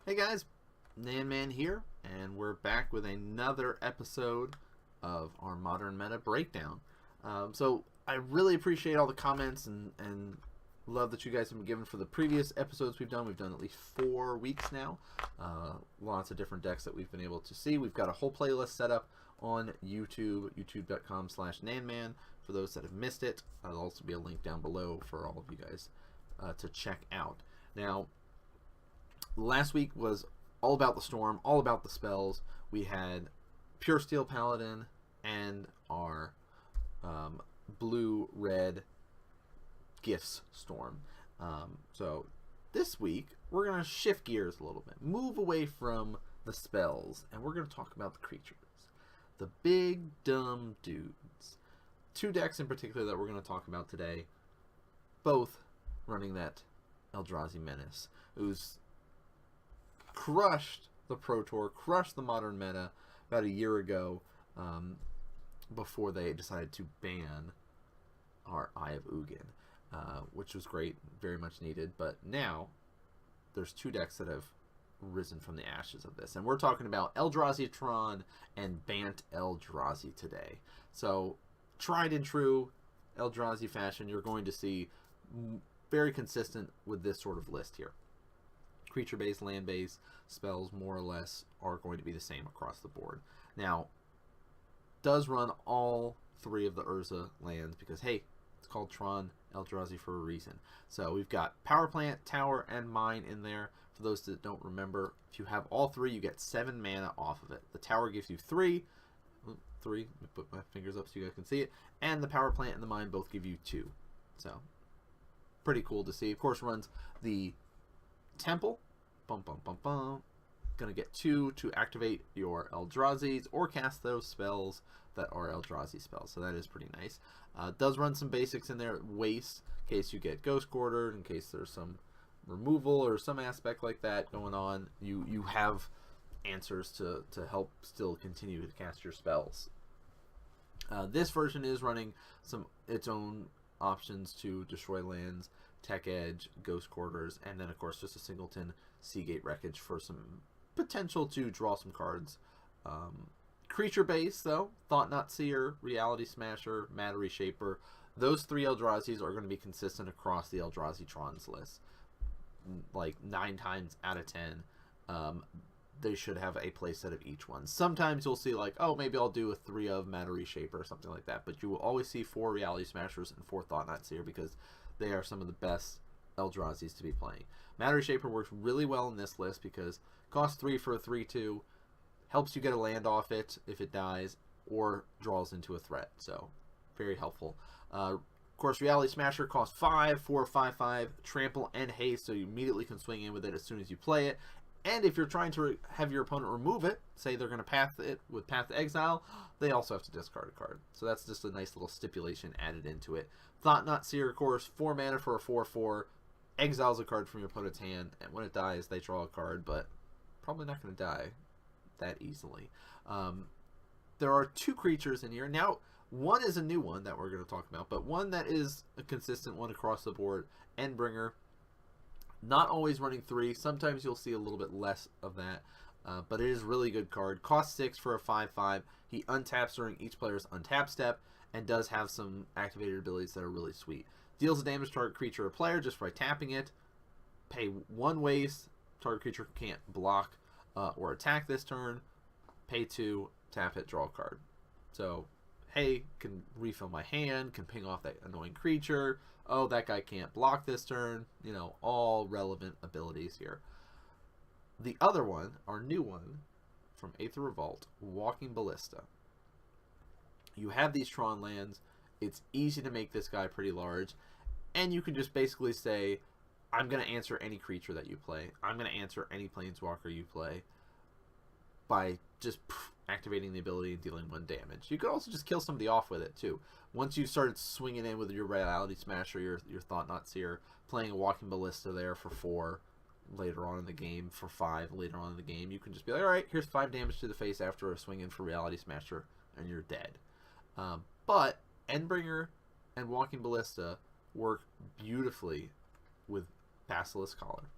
Hey guys, NanMan here, and we're back with another episode of our Modern Meta Breakdown. So I really appreciate all the comments and love that you guys have been giving for the previous episodes we've done. We've done at least 4 weeks now. Lots of different decks that we've been able to see. We've got a whole playlist set up on YouTube, youtube.com/NanMan. For those that have missed it, there'll also be a link down below for all of you guys to check out. Now, last week was all about the storm, all about the spells. We had Pure Steel Paladin and our blue-red Gifts Storm. So this week, we're going to shift gears a little bit, move away from the spells, and we're going to talk about the creatures. The big, dumb dudes. 2 decks in particular that we're going to talk about today, both running that Eldrazi Menace, who's crushed the Pro Tour, crushed the modern meta about a year ago, before they decided to ban our Eye of Ugin, which was great, very much needed. But now there's 2 decks that have risen from the ashes of this, and we're talking about Eldrazi Tron and Bant Eldrazi today. So tried and true Eldrazi fashion, you're going to see very consistent with this sort of list here. Creature-based, land-based spells, more or less, are going to be the same across the board. Now, does run all 3 of the Urza lands because, hey, it's called Tron Eldrazi for a reason. So we've got Power Plant, Tower, and Mine in there. For those that don't remember, if you have all 3, you get 7 mana off of it. The Tower gives you 3. Let me put my fingers up so you guys can see it. And the Power Plant and the Mine both give you 2. So, pretty cool to see. Of course, runs the Temple. Gonna get 2 to activate your Eldrazi's or cast those spells that are Eldrazi spells. So that is pretty nice. Does run some basics in there. Waste, in case you get Ghost Quartered, in case there's some removal or some aspect like that going on. You have answers to help still continue to cast your spells. This version is running its own options to destroy lands, Tech Edge, Ghost Quarters, and then of course just a singleton Seagate Wreckage for some potential to draw some cards. Creature base though, Thought Knot Seer, Reality Smasher, Matter Reshaper, those 3 Eldrazi's are going to be consistent across the Eldrazi Trons list. Like 9 times out of 10, they should have a playset of each one. Sometimes you'll see like, oh, maybe I'll do a 3 of Matter Reshaper or something like that, but you will always see 4 Reality Smashers and 4 Thought Knot Seer because they are some of the best Eldrazi's to be playing. Matter Reshaper works really well in this list because it costs 3 for a 3/2, helps you get a land off it if it dies, or draws into a threat. So, very helpful. Of course, Reality Smasher costs 5 for a 5/5, trample and haste, so you immediately can swing in with it as soon as you play it. And if you're trying to have your opponent remove it, say they're going to path it with Path to Exile, they also have to discard a card. So that's just a nice little stipulation added into it. Thought Knot Seer, of course, 4 mana for a 4/4, exiles a card from your opponent's hand, and when it dies, they draw a card, but probably not going to die that easily. There are 2 creatures in here. Now, one is a new one that we're going to talk about, but one that is a consistent one across the board, Endbringer. Not always running 3. Sometimes you'll see a little bit less of that, but it is a really good card. Costs 6 for a 5/5. He untaps during each player's untap step and does have some activated abilities that are really sweet. Deals damage to target creature or player just by tapping it. Pay 1 waste. Target creature can't block or attack this turn. Pay 2, tap it, draw a card. So, hey, can refill my hand, can ping off that annoying creature. Oh, that guy can't block this turn. You know, all relevant abilities here. The other one, our new one, from Aether Revolt, Walking Ballista. You have these Tron lands. It's easy to make this guy pretty large. And you can just basically say, I'm going to answer any creature that you play. I'm going to answer any Planeswalker you play by just activating the ability and dealing 1 damage. You could also just kill somebody off with it too. Once you started swinging in with your Reality Smasher, your Thought Knot Seer, playing a Walking Ballista there for 4 later on in the game, for 5 later on in the game, you can just be like, alright, here's 5 damage to the face after a swing in for Reality Smasher, and you're dead. But Endbringer and Walking Ballista work beautifully with Basilisk Collar.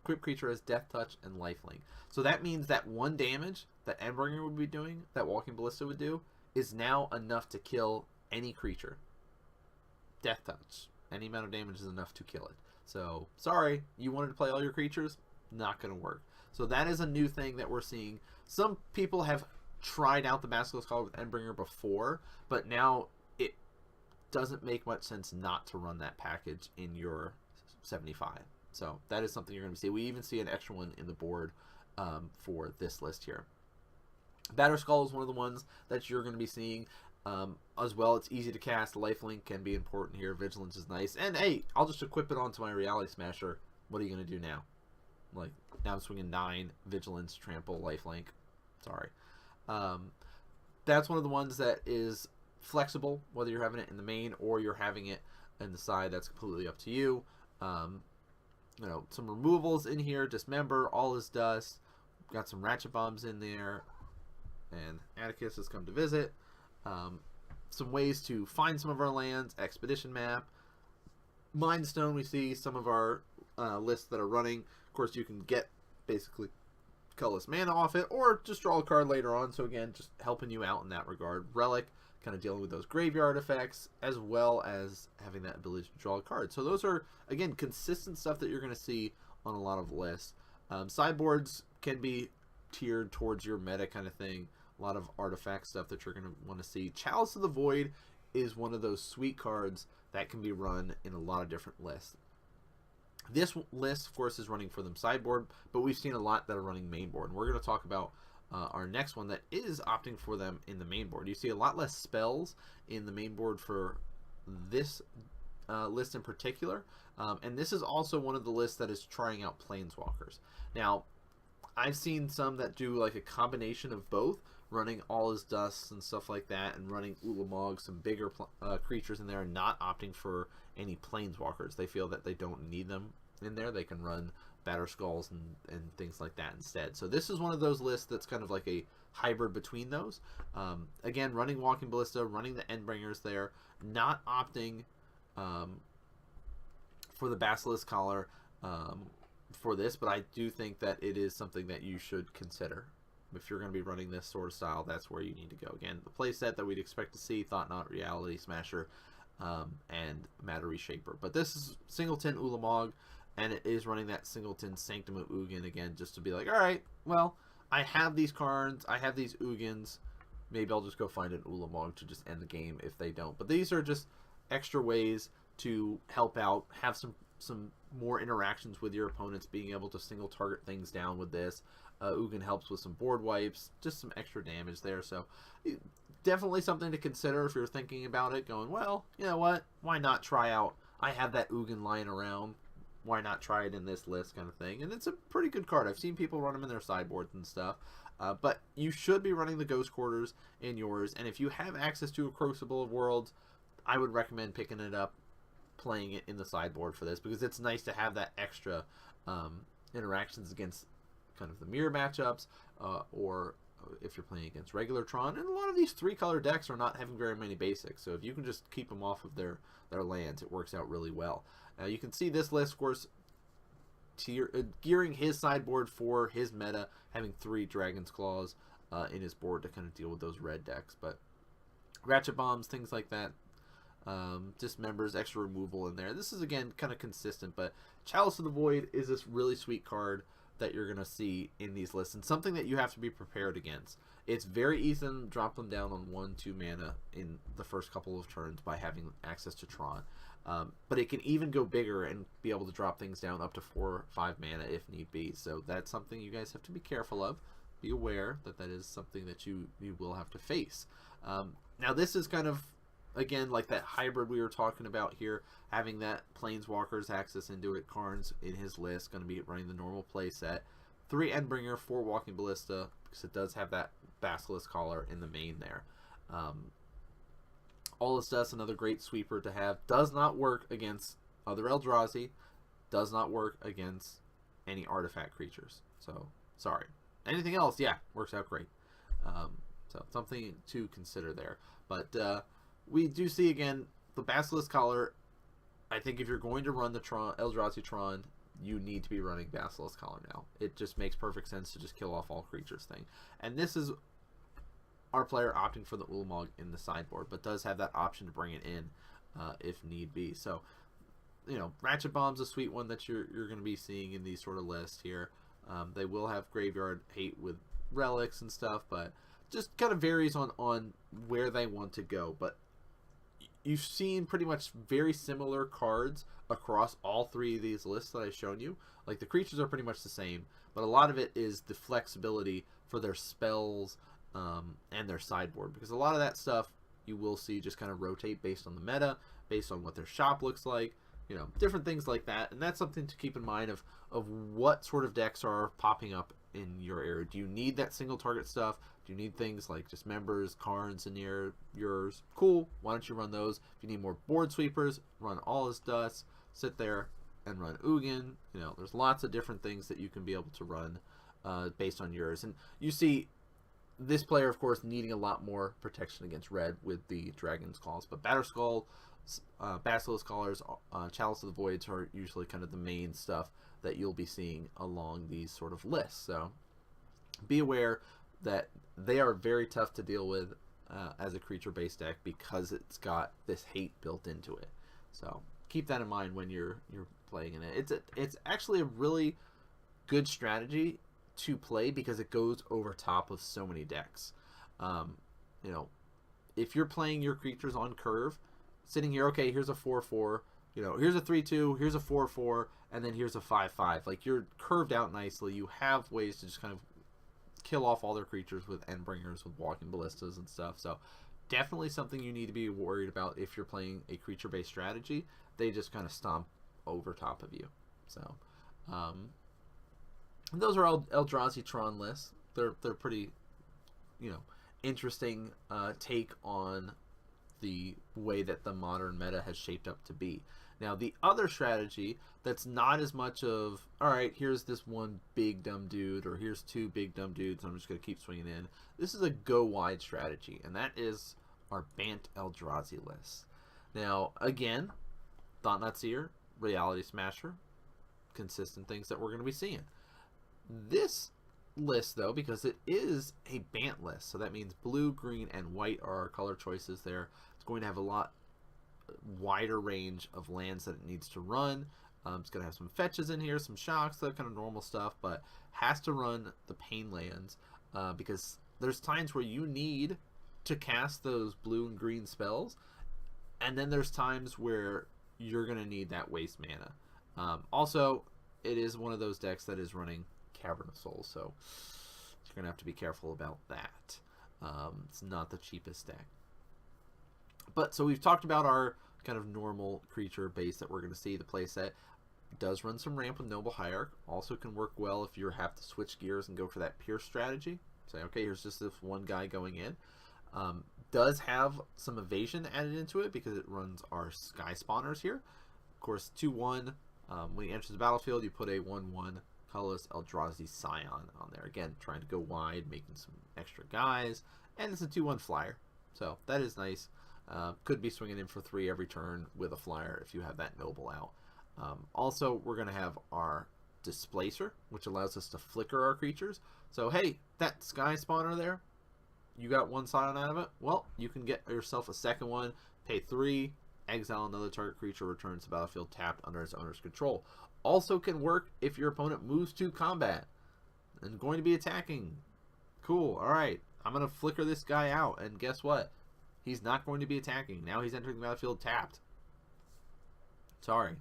equipped creature has Death Touch and Lifelink. So that means that 1 damage that Endbringer would be doing, that Walking Ballista would do, is now enough to kill any creature. Death Touch. Any amount of damage is enough to kill it. So, sorry, you wanted to play all your creatures? Not going to work. So that is a new thing that we're seeing. Some people have tried out the Basilisk Collar with Endbringer before, but now it doesn't make much sense not to run that package in your 75. So that is something you're going to see. We even see an extra one in the board for this list here. Batterskull is one of the ones that you're going to be seeing as well. It's easy to cast. Lifelink can be important here. Vigilance is nice. And hey, I'll just equip it onto my Reality Smasher. What are you going to do now? Like, now I'm swinging 9, Vigilance, Trample, Lifelink. Sorry. That's one of the ones that is flexible, whether you're having it in the main or you're having it in the side. That's completely up to you. You know, some removals in here. Dismember, All Is Dust. Got some Ratchet Bombs in there. And Atticus has come to visit. Some ways to find some of our lands. Expedition Map. Mind Stone, we see some of our lists that are running. Of course, you can get basically colorless mana off it, or just draw a card later on. So again, just helping you out in that regard. Relic, kind of dealing with those graveyard effects, as well as having that ability to draw a card. So those are, again, consistent stuff that you're going to see on a lot of lists. Sideboards can be tiered towards your meta kind of thing. A lot of artifact stuff that you're going to want to see. Chalice of the Void is one of those sweet cards that can be run in a lot of different lists. This list, of course, is running for them sideboard, but we've seen a lot that are running main board. And we're going to talk about our next one that is opting for them in the main board. You see a lot less spells in the main board for this list in particular. And this is also one of the lists that is trying out Planeswalkers. Now, I've seen some that do like a combination of both, running All Is Dust and stuff like that, and running Ulamog, some bigger creatures in there, and not opting for any Planeswalkers. They feel that they don't need them in there. They can run Batterskulls and things like that instead. So this is one of those lists that's kind of like a hybrid between those. Again, running Walking Ballista, running the Endbringers there, not opting for the Basilisk Collar for this, but I do think that it is something that you should consider. If you're going to be running this sort of style, that's where you need to go. Again, the play set that we'd expect to see, Thought Knot, Reality Smasher, and Matter Reshaper. But this is Singleton Ulamog, and it is running that Singleton Sanctum of Ugin again, just to be like, alright, well, I have these cards, I have these Ugins, maybe I'll just go find an Ulamog to just end the game if they don't. But these are just extra ways to help out, have some more interactions with your opponents, being able to single target things down with this. Ugin helps with some board wipes, just some extra damage there. So definitely something to consider if you're thinking about it, going, well, you know what, why not try out, I have that Ugin lying around, why not try it in this list kind of thing. And it's a pretty good card. I've seen people run them in their sideboards and stuff. But you should be running the Ghost Quarters in yours, and if you have access to a Crucible of Worlds, I would recommend picking it up, playing it in the sideboard for this, because it's nice to have that extra interactions against kind of the mirror matchups, or if you're playing against regular Tron. And a lot of these 3-color decks are not having very many basics, so if you can just keep them off of their lands, it works out really well. You can see this list, of course, gearing his sideboard for his meta, having 3 Dragon's Claws in his board to kind of deal with those red decks. But Ratchet Bombs, things like that, Dismembers, extra removal in there. This is, again, kind of consistent, but Chalice of the Void is this really sweet card that you're going to see in these lists, and something that you have to be prepared against. It's very easy to drop them down on 1-2 mana in the first couple of turns by having access to Tron. But it can even go bigger and be able to drop things down up to 4 or 5 mana if need be. So that's something you guys have to be careful of. Be aware that that is something that you will have to face. Now this is kind of, again, like that hybrid we were talking about here, having that Planeswalkers access into it. Karn's in his list, going to be running the normal play set. 3 Endbringer, 4 Walking Ballista, because it does have that Basilisk Collar in the main there. All Is Dust, another great sweeper to have. Does not work against other Eldrazi. Does not work against any artifact creatures. So, sorry. Anything else, yeah, works out great. So, something to consider there. But, we do see, again, the Basilisk Collar. I think if you're going to run the Eldrazi Tron, you need to be running Basilisk Collar now. It just makes perfect sense to just kill off all creatures thing. And this is our player opting for the Ulamog in the sideboard, but does have that option to bring it in if need be. So, you know, Ratchet Bomb's a sweet one that you're going to be seeing in these sort of lists here. They will have Graveyard Hate with relics and stuff, but just kind of varies on where they want to go. But you've seen pretty much very similar cards across all three of these lists that I've shown you. Like, the creatures are pretty much the same, but a lot of it is the flexibility for their spells and their sideboard, because a lot of that stuff you will see just kind of rotate based on the meta, based on what their shop looks like, you know, different things like that. And that's something to keep in mind of what sort of decks are popping up in your area. Do you need that single target stuff? Do you need things like just members, cards in yours? Cool. Why don't you run those? If you need more board sweepers, run All Is Dust. Sit there and run Ugin. You know, there's lots of different things that you can be able to run based on yours. And you see this player, of course, needing a lot more protection against red with the Dragon's Claws. But Batterskull, Basilisk Collars, Chalice of the Voids are usually kind of the main stuff that you'll be seeing along these sort of lists. So be aware that they are very tough to deal with as a creature-based deck, because it's got this hate built into it. So keep that in mind when you're playing in it. It's actually a really good strategy to play because it goes over top of so many decks. You know, if you're playing your creatures on curve, sitting here, okay, here's a 4/4, you know, here's a 3/2, here's a 4/4, and then here's a 5/5. Like, you're curved out nicely. You have ways to just kind of kill off all their creatures with Endbringers, with Walking Ballistas and stuff. So definitely something you need to be worried about if you're playing a creature-based strategy. They just kind of stomp over top of you. So those are all Eldrazi Tron lists. They're pretty, you know, interesting take on the way that the modern meta has shaped up to be. Now, the other strategy that's not as much of, all right, here's this one big dumb dude, or here's two big dumb dudes, I'm just going to keep swinging in. This is a go wide strategy, and that is our Bant Eldrazi list. Now, again, Thought-Knot Seer, Reality Smasher, consistent things that we're going to be seeing. This list, though, because it is a Bant list, so that means blue, green, and white are our color choices there. It's going to have a lot wider range of lands that it needs to run. It's going to have some fetches in here, some shocks, that kind of normal stuff, but has to run the pain lands because there's times where you need to cast those blue and green spells, and then there's times where you're going to need that waste mana. Also, it is one of those decks that is running Cavern of Souls, so you're going to have to be careful about that. It's not the cheapest deck. But so we've talked about our kind of normal creature base that we're going to see. The playset does run some ramp with Noble Hierarch. Also can work well if you have to switch gears and go for that Pierce strategy. Say, okay, here's just this one guy going in. Does have some evasion added into it because it runs our Sky Spawners here. Of course, 2/1. When he enters the battlefield, you put a 1/1 colorless Eldrazi Scion on there. Again, trying to go wide, making some extra guys. And it's a 2/1 flyer. So that is nice. Could be swinging in for 3 every turn with a flyer if you have that Noble out. Also, we're going to have our Displacer, which allows us to flicker our creatures. So, hey, that Sky Spawner there, you got 1 Scion out of it. Well, you can get yourself a second one, pay 3, exile another target creature, returns to the battlefield tapped under its owner's control. Also can work if your opponent moves to combat and going to be attacking. Cool. All right. I'm going to flicker this guy out, and guess what? He's not going to be attacking. Now he's entering the battlefield tapped. Sorry.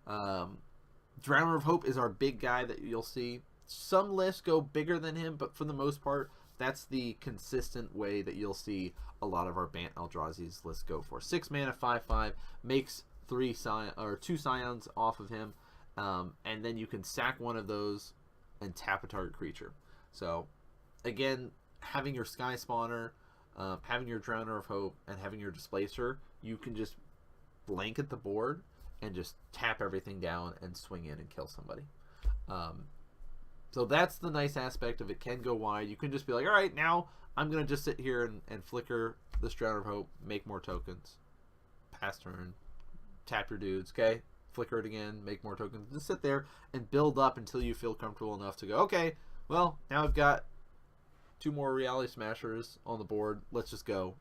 Drowner of Hope is our big guy that you'll see. Some lists go bigger than him, but for the most part, that's the consistent way that you'll see a lot of our Bant Eldrazi's lists go for. 6 mana, 5/5, makes 2 Scions off of him, and then you can sack one of those and tap a target creature. So, again, having your Sky Spawner, having your Drowner of Hope, and having your Displacer, you can just blanket the board and just tap everything down and swing in and kill somebody. So that's the nice aspect of it. Can go wide. You can just be like, all right, now I'm going to just sit here and flicker this Drowner of Hope, make more tokens, pass turn, tap your dudes, okay? flicker it again, make more tokens. Just sit there and build up until you feel comfortable enough to go, okay, well, now I've got 2 more Reality Smashers on the board. Let's just go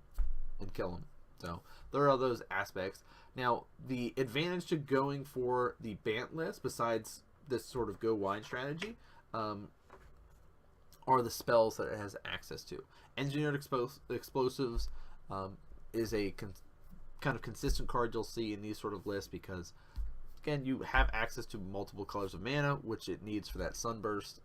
and kill them. So there are those aspects. Now, the advantage to going for the Bant list, besides this sort of go wide strategy, are the spells that it has access to. Engineered Explosives is a kind of consistent card you'll see in these sort of lists because, again, you have access to multiple colors of mana, which it needs for that Sunburst.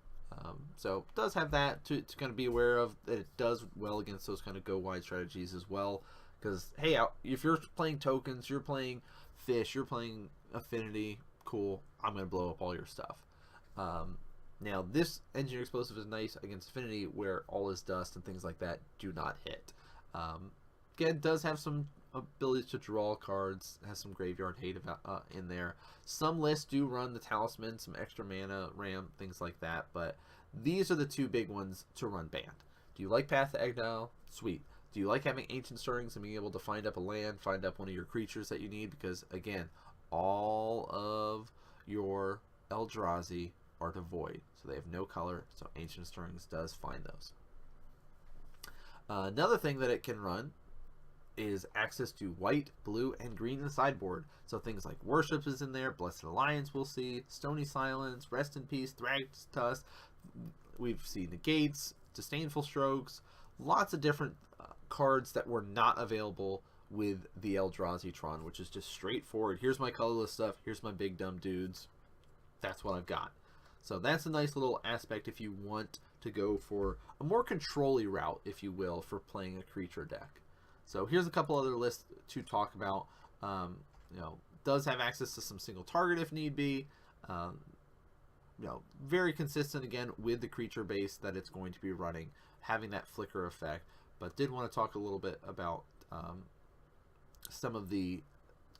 So it does have that to kind of be aware of. That it does well against those kind of go wide strategies as well. Because, hey, if you're playing tokens, you're playing fish, you're playing affinity, cool, I'm going to blow up all your stuff. Now, this Engineer Explosive is nice against affinity where all is dust and things like that do not hit. Again, it does have some ability to draw cards, has some graveyard hate in there. Some lists do run the Talisman, some extra mana, ram, things like that, but these are the 2 big ones to run Bant. Do you like Path to Exile? Sweet. Do you like having Ancient Stirrings and being able to find up a land, find up one of your creatures that you need? Because, again, all of your Eldrazi are devoid, so they have no color, so Ancient Stirrings does find those. Another thing that it can run is access to white, blue, and green in the sideboard. So things like Worship is in there, Blessed Alliance we'll see, Stony Silence, Rest in Peace, Thrag's Tusk. We've seen Negates, Disdainful Strokes, lots of different cards that were not available with the Eldrazi Tron, which is just straightforward. Here's my colorless stuff. Here's my big dumb dudes. That's what I've got. So that's a nice little aspect if you want to go for a more control-y route, if you will, for playing a creature deck. So here's a couple other lists to talk about. Does have access to some single target if need be. Very consistent again with the creature base that it's going to be running, having that flicker effect. But did want to talk a little bit about some of the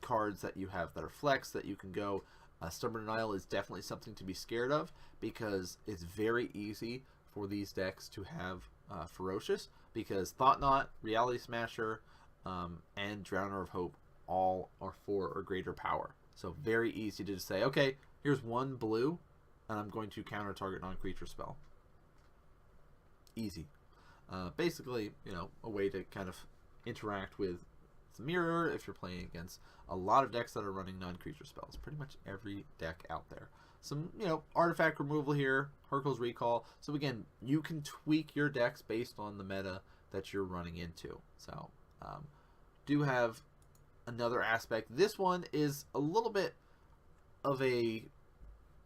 cards that you have that are flex that you can go. Stubborn Denial is definitely something to be scared of because it's very easy for these decks to have Ferocious, because Thought Knot, Reality Smasher, and Drowner of Hope all are 4 or greater power. So very easy to just say, okay, here's 1 blue, and I'm going to counter target non-creature spell. Easy. Basically, a way to kind of interact with the mirror if you're playing against a lot of decks that are running non-creature spells. Pretty much every deck out there. Some, artifact removal here, Hurkyl's Recall. So again, you can tweak your decks based on the meta that you're running into. So, do have another aspect. This one is a little bit of a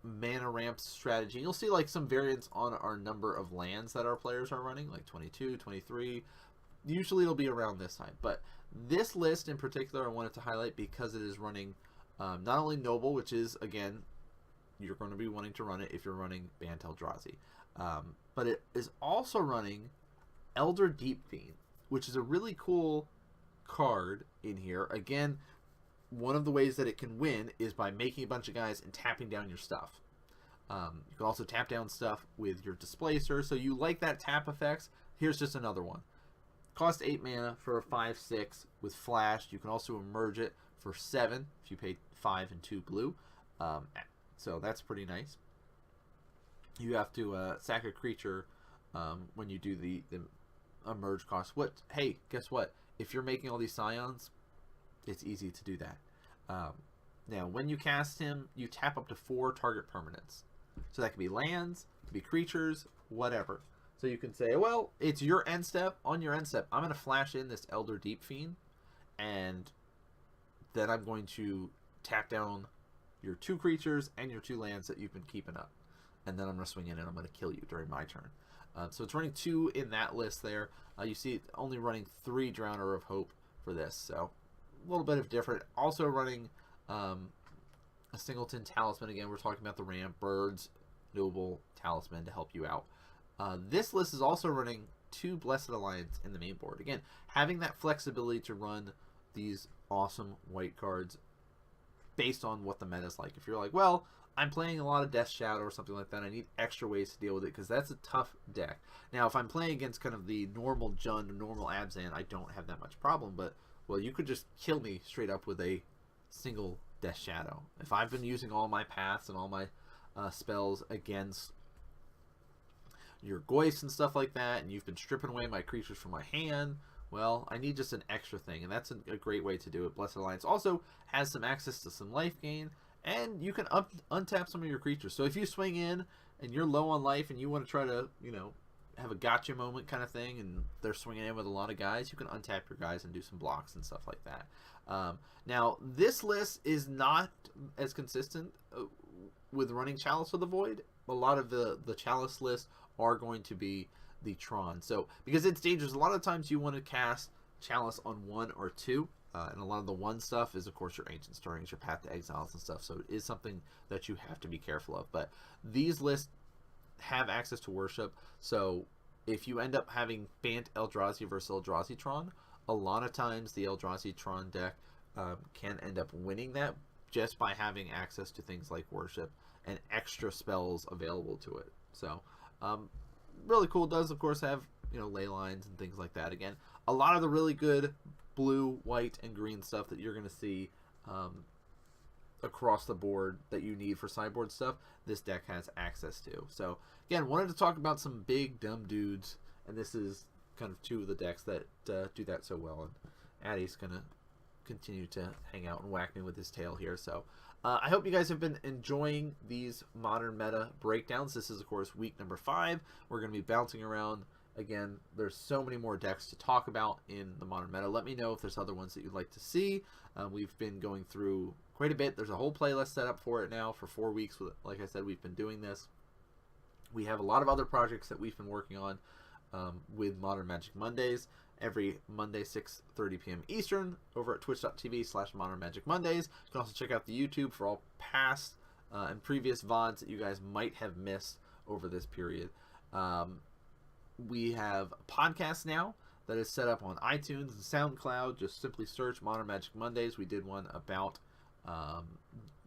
mana ramp strategy. You'll see like some variants on our number of lands that our players are running, like 22, 23. Usually it'll be around this time, but this list in particular I wanted to highlight because it is running not only Noble, which is, again, you're going to be wanting to run it if you're running Bant Eldrazi, but it is also running Elder Deep Fiend, which is a really cool card in here. Again, one of the ways that it can win is by making a bunch of guys and tapping down your stuff. You can also tap down stuff with your Displacer, so you like that tap effects. Here's just another one. Cost 8 mana for a 5/6 with Flash. You can also emerge it for 7 if you pay 5 and 2 blue. So that's pretty nice. You have to sack a creature when you do the emerge cost. Hey, guess what? If you're making all these Scions, it's easy to do that. Now, when you cast him, you tap up to 4 target permanents. So that could be lands, it could be creatures, whatever. So you can say, well, it's your end step. On your end step, I'm going to flash in this Elder Deep Fiend, and then I'm going to tap down your 2 creatures and your 2 lands that you've been keeping up. And then I'm going to swing in and I'm going to kill you during my turn. So it's running 2 in that list there. You see it only running 3 Drowner of Hope for this. So a little bit of different. Also running a Singleton Talisman. Again, we're talking about the ramp, Birds, Noble, Talisman to help you out. This list is also running 2 Blessed Alliance in the main board. Again, having that flexibility to run these awesome white cards based on what the meta is like. If you're like, well, I'm playing a lot of Death Shadow or something like that, I need extra ways to deal with it because that's a tough deck. Now, if I'm playing against kind of the normal Jund, normal Abzan, I don't have that much problem, but, well, you could just kill me straight up with a single Death Shadow. If I've been using all my paths and all my spells against your Goyfs and stuff like that, and you've been stripping away my creatures from my hand, well, I need just an extra thing, and that's a great way to do it. Blessed Alliance also has some access to some life gain, and you can untap some of your creatures. So if you swing in and you're low on life and you want to try to, you know, have a gotcha moment kind of thing, and they're swinging in with a lot of guys, you can untap your guys and do some blocks and stuff like that. Now, this list is not as consistent with running Chalice of the Void. A lot of the Chalice lists are going to be the Tron. So, because it's dangerous, a lot of times you want to cast Chalice on 1 or 2. And a lot of the 1 stuff is, of course, your Ancient Stirrings, your Path to Exiles and stuff. So it is something that you have to be careful of. But these lists have access to worship. So if you end up having Bant Eldrazi versus Eldrazi Tron, a lot of times the Eldrazi Tron deck can end up winning that just by having access to things like worship and extra spells available to it. So really cool. It does, of course, have, you know, ley lines and things like that. Again, a lot of the really good blue, white, and green stuff that you're going to see across the board that you need for sideboard stuff, this deck has access to. So again, wanted to talk about some big dumb dudes, and this is kind of 2 of the decks that do that so well. And Addy's going to continue to hang out and whack me with his tail here. So I hope you guys have been enjoying these modern meta breakdowns. This is, of course, week number 5. We're going to be bouncing around. Again, there's so many more decks to talk about in the modern meta. Let me know if there's other ones that you'd like to see. We've been going through quite a bit. There's a whole playlist set up for it now for 4 weeks. Like I said, we've been doing this. We have a lot of other projects that we've been working on with Modern Magic Mondays. Every Monday, 6:30 p.m. Eastern, over at twitch.tv/Modern Magic Mondays. You can also check out the YouTube for all past and previous VODs that you guys might have missed over this period. We have a podcast now that is set up on iTunes and SoundCloud. Just simply search Modern Magic Mondays. We did one about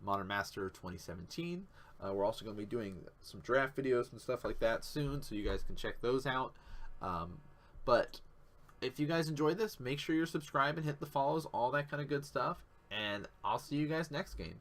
Modern Master 2017. We're also going to be doing some draft videos and stuff like that soon, so you guys can check those out. But if you guys enjoyed this, make sure you're subscribed and hit the follows, all that kind of good stuff. And I'll see you guys next game.